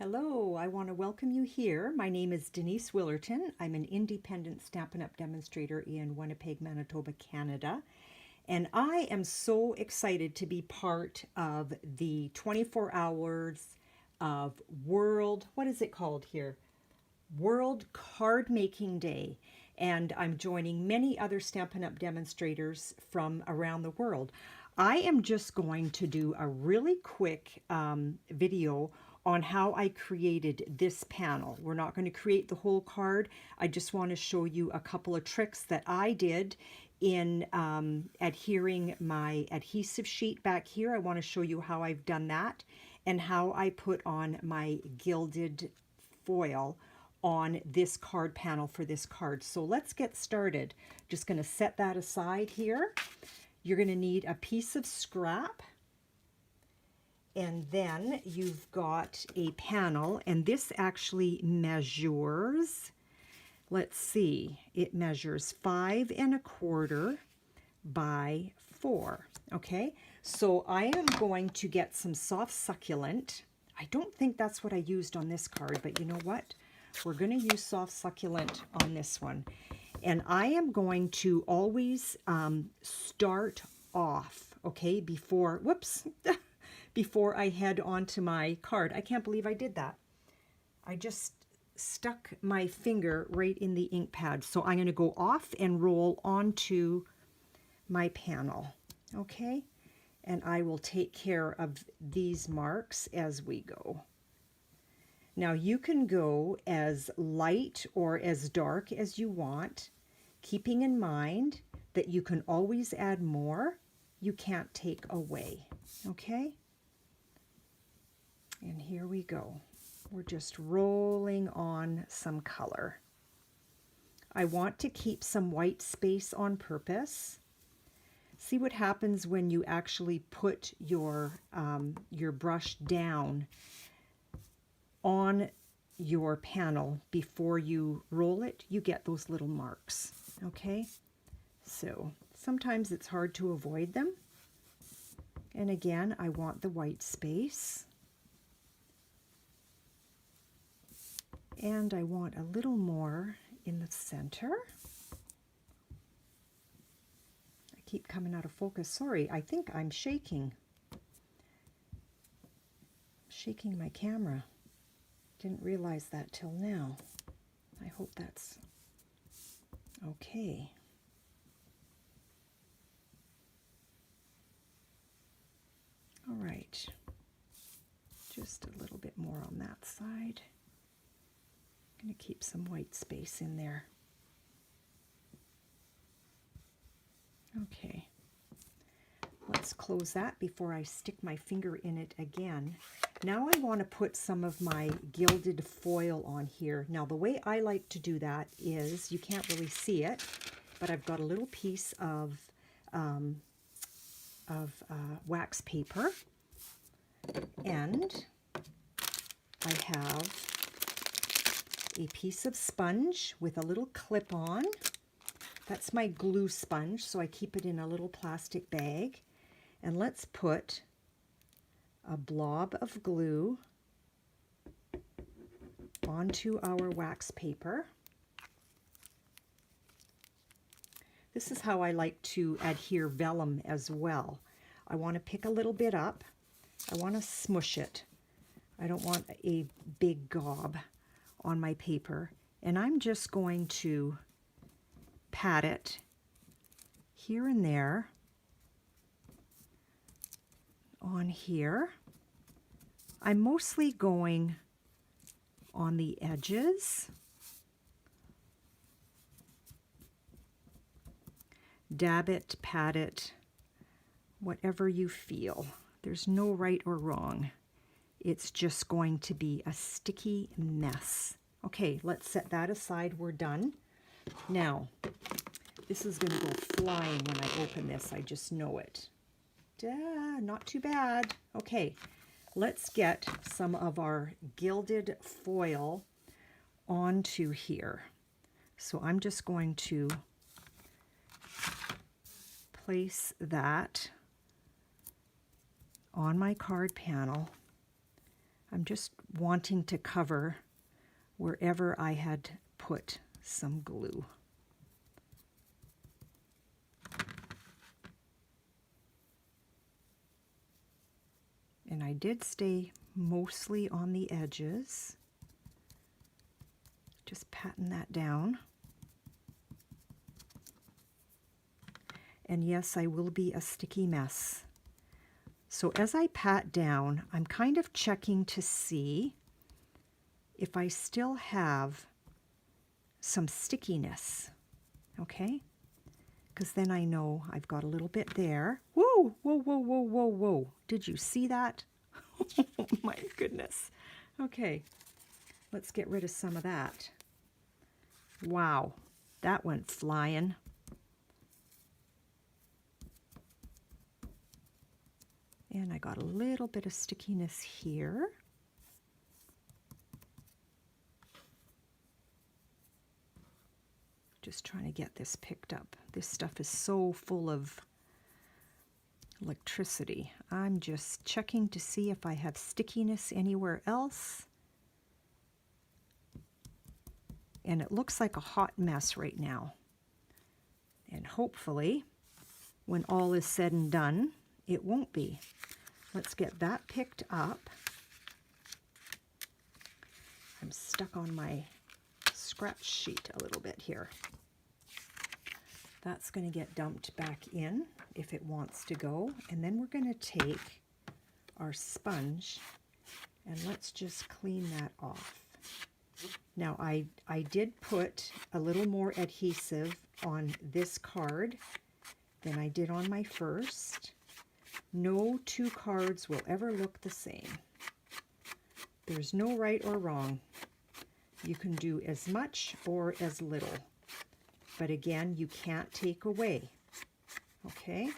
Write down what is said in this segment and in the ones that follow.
Hello, I want to welcome you here. My name is Denise Willerton. I'm an independent Stampin' Up! Demonstrator in Winnipeg, Manitoba, Canada. And I am so excited to be part of the 24 hours of what is it called here? World Card Making Day. And I'm joining many other Stampin' Up! Demonstrators from around the world. I am just going to do a really quick video on how I created this panel. We're not going to create the whole card. I just want to show you a couple of tricks that I did in adhering my adhesive sheet back here. I want to show you how I've done that and how I put on my gilded foil on this card panel for this card. So let's get started. Just going to set that aside here. You're going to need a piece of scrap, and then you've got a panel, and this actually measures, let's see, it measures 5 1/4 by 4. Okay, so I am going to get some soft succulent. I don't think that's what I used on this card, but you know what? We're going to use soft succulent on this one. And I am going to always start off, okay, before I head onto my card. I can't believe I did that. I just stuck my finger right in the ink pad. So I'm going to go off and roll onto my panel, okay? And I will take care of these marks as we go. Now you can go as light or as dark as you want, keeping in mind that you can always add more. You can't take away, okay? And here we go. We're just rolling on some color. I want to keep some white space on purpose. See what happens when you actually put your brush down on your panel before you roll it. You get those little marks, okay? So sometimes it's hard to avoid them. And again, I want the white space. And I want a little more in the center. I keep coming out of focus. Sorry, I think I'm shaking my camera. Didn't realize that till now. I hope that's okay. All right, just a little bit more on that side. I'm going to keep some white space in there. Okay, let's close that before I stick my finger in it again. Now I want to put some of my gilded foil on here. Now the way I like to do that is, you can't really see it, but I've got a little piece of wax paper, and I have a piece of sponge with a little clip on. That's my glue sponge, so I keep it in a little plastic bag. And let's put a blob of glue onto our wax paper. This is how I like to adhere vellum as well. I want to pick a little bit up. I want to smush it. I don't want a big gob on my paper. And I'm just going to pat it here and there on here. I'm mostly going on the edges. Dab it, pat it, whatever you feel. There's no right or wrong. It's just going to be a sticky mess. Okay, let's set that aside. We're done. Now, this is going to go flying when I open this. I just know it. Not too bad. Okay, let's get some of our gilded foil onto here. So I'm just going to place that on my card panel. I'm just wanting to cover wherever I had put some glue. And I did stay mostly on the edges. Just patting that down. And yes, I will be a sticky mess. So as I pat down, I'm kind of checking to see if I still have some stickiness, okay? Because then I know I've got a little bit there. Whoa, whoa, whoa, whoa, whoa, whoa. Did you see that? Oh my goodness. Okay, let's get rid of some of that. Wow, that went flying. And I got a little bit of stickiness here. Just trying to get this picked up. This stuff is so full of electricity. I'm just checking to see if I have stickiness anywhere else. And it looks like a hot mess right now. And hopefully, when all is said and done, it won't be. Let's get that picked up. I'm stuck on my scratch sheet a little bit here. That's going to get dumped back in if it wants to go. And then we're going to take our sponge and let's just clean that off. Now I did put a little more adhesive on this card than I did on my first. No two cards will ever look the same. There's no right or wrong. You can do as much or as little. But again, you can't take away. Okay?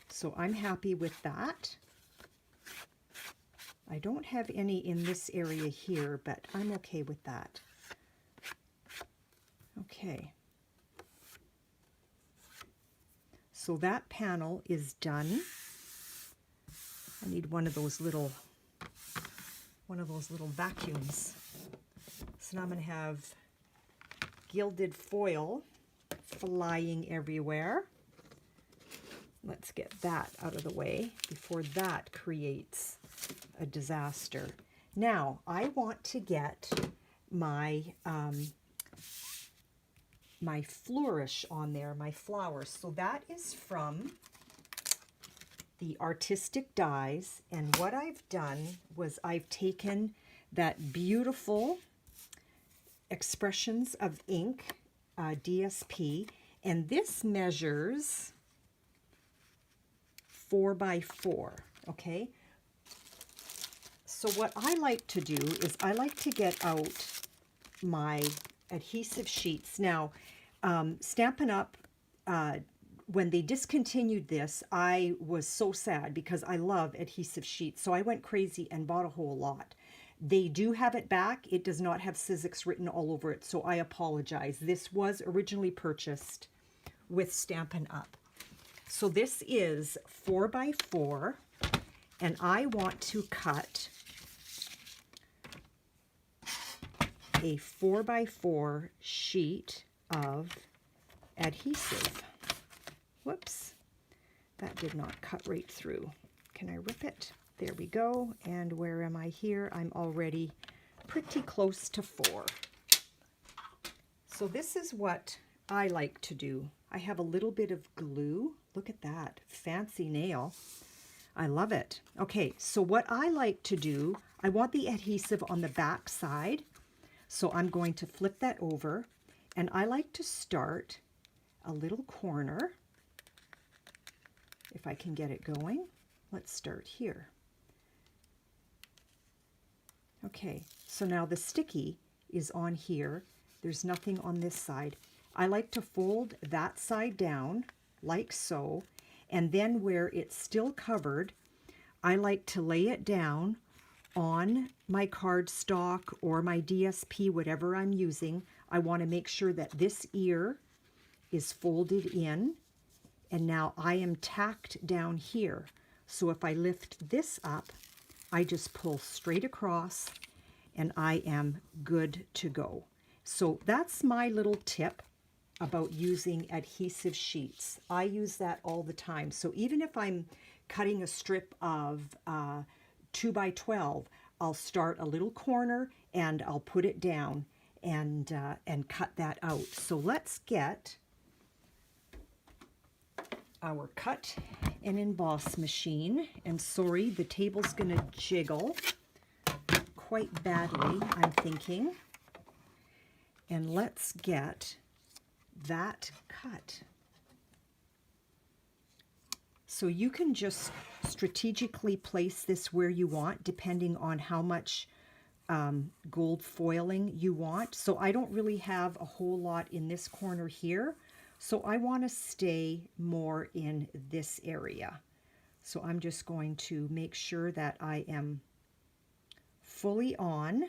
So I'm happy with that. I don't have any in this area here, but I'm okay with that. Okay. So that panel is done. I need one of those little vacuums. So now I'm going to have gilded foil flying everywhere. Let's get that out of the way before that creates a disaster. Now I want to get my my flourish on there, my flowers. So that is from the Artistic Dies, and what I've done was I've taken that beautiful Expressions of Ink DSP, and this measures 4 by 4, okay? So what I like to do is I like to get out my adhesive sheets. Now, Stampin' Up, when they discontinued this, I was so sad because I love adhesive sheets. So I went crazy and bought a whole lot. They do have it back. It does not have Sizzix written all over it, so I apologize. This was originally purchased with Stampin' Up. So this is 4 by 4, and I want to cut a 4 by 4 sheet of adhesive. Whoops, that did not cut right through. Can I rip it? There we go. And where am I here? I'm already pretty close to 4. So this is what I like to do. I have a little bit of glue. Look at that, fancy nail. I love it. Okay, so what I like to do, I want the adhesive on the back side. So I'm going to flip that over, and I like to start a little corner. If I can get it going, let's start here. Okay, so now the sticky is on here. There's nothing on this side. I like to fold that side down like so, and then where it's still covered, I like to lay it down on my cardstock or my DSP, whatever I'm using. I want to make sure that this ear is folded in, and now I am tacked down here. So if I lift this up, I just pull straight across and I am good to go. So that's my little tip about using adhesive sheets. I use that all the time. So even if I'm cutting a strip of 2 by 12, I'll start a little corner and I'll put it down and cut that out. So let's get our cut and emboss machine. And sorry, the table's gonna jiggle quite badly, I'm thinking. And let's get that cut. So you can just strategically place this where you want, depending on how much gold foiling you want. So I don't really have a whole lot in this corner here. So I want to stay more in this area. So I'm just going to make sure that I am fully on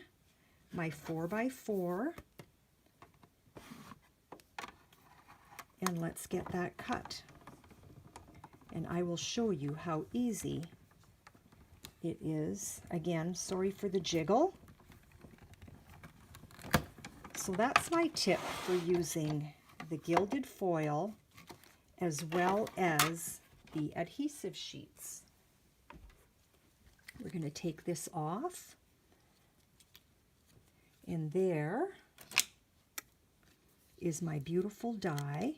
my 4x4. And let's get that cut. And I will show you how easy it is. Again, sorry for the jiggle. So that's my tip for using the gilded foil as well as the adhesive sheets. We're going to take this off. And there is my beautiful die.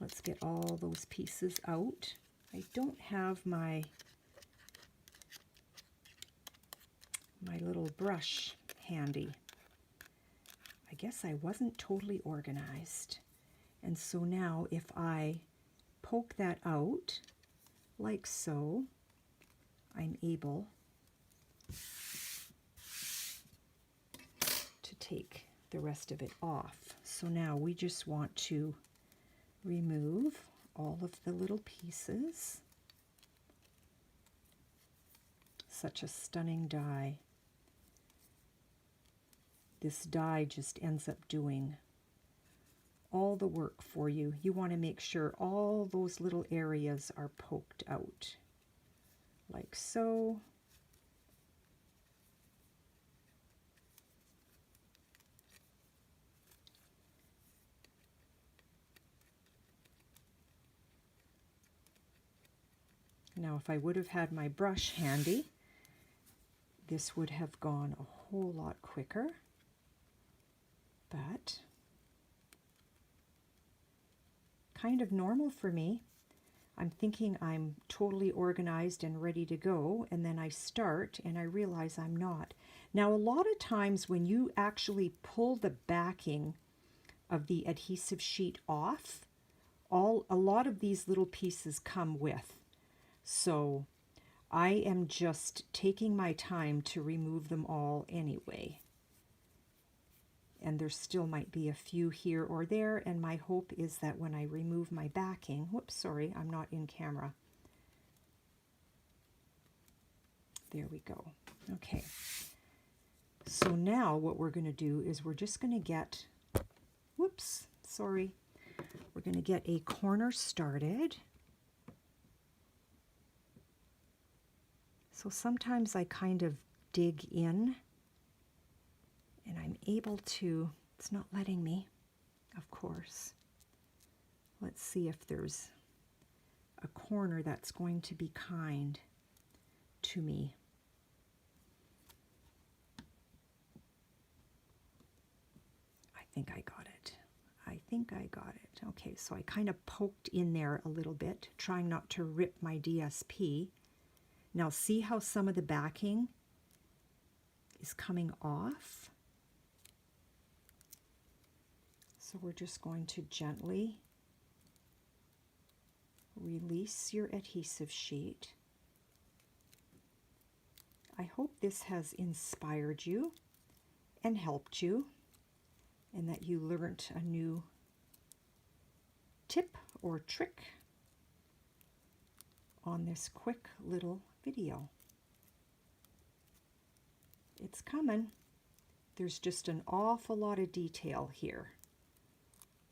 Let's get all those pieces out. I don't have my little brush handy. I guess I wasn't totally organized. And so now if I poke that out like so, I'm able to take the rest of it off. So now we just want to remove all of the little pieces. Such a stunning die. This die just ends up doing all the work for you. You want to make sure all those little areas are poked out, like so. Now, if I would have had my brush handy, this would have gone a whole lot quicker. But kind of normal for me. I'm thinking I'm totally organized and ready to go, and then I start and I realize I'm not. Now, a lot of times when you actually pull the backing of the adhesive sheet off, a lot of these little pieces come with. So I am just taking my time to remove them all anyway. And there still might be a few here or there, and my hope is that when I remove my backing, whoops, sorry, I'm not in camera. There we go. Okay. So now what we're going to do is we're just going to get, whoops, sorry, we're going to get a corner started. So sometimes I kind of dig in and I'm able to, it's not letting me, of course. Let's see if there's a corner that's going to be kind to me. I think I got it. I think I got it. Okay, so I kind of poked in there a little bit, trying not to rip my DSP. Now see how some of the backing is coming off? So we're just going to gently release your adhesive sheet. I hope this has inspired you and helped you, and that you learned a new tip or trick on this quick little video. It's coming. There's just an awful lot of detail here.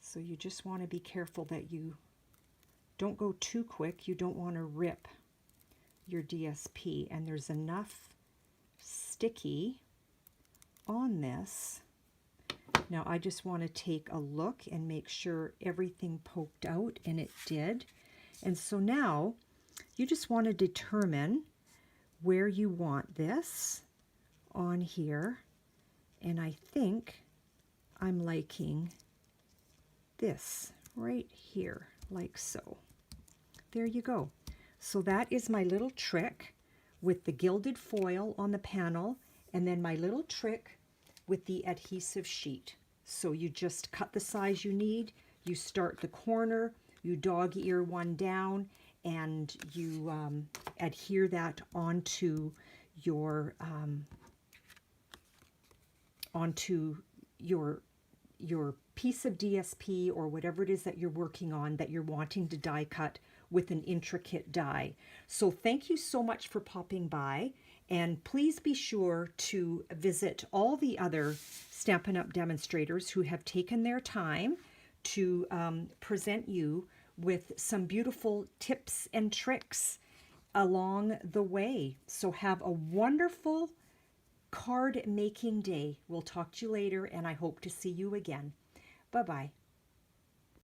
So you just want to be careful that you don't go too quick. You don't want to rip your DSP, and there's enough sticky on this. Now I just want to take a look and make sure everything poked out, and it did. And so now you just want to determine where you want this on here, and I think I'm liking this right here, like so. There you go. So that is my little trick with the gilded foil on the panel, and then my little trick with the adhesive sheet. So you just cut the size you need, you start the corner, you dog ear one down, and you adhere that onto your piece of DSP or whatever it is that you're working on, that you're wanting to die cut with an intricate die. So thank you so much for popping by, and please be sure to visit all the other Stampin' Up! Demonstrators who have taken their time to present you with some beautiful tips and tricks along the way. So have a wonderful card making day. We'll talk to you later, and I hope to see you again. Bye-bye.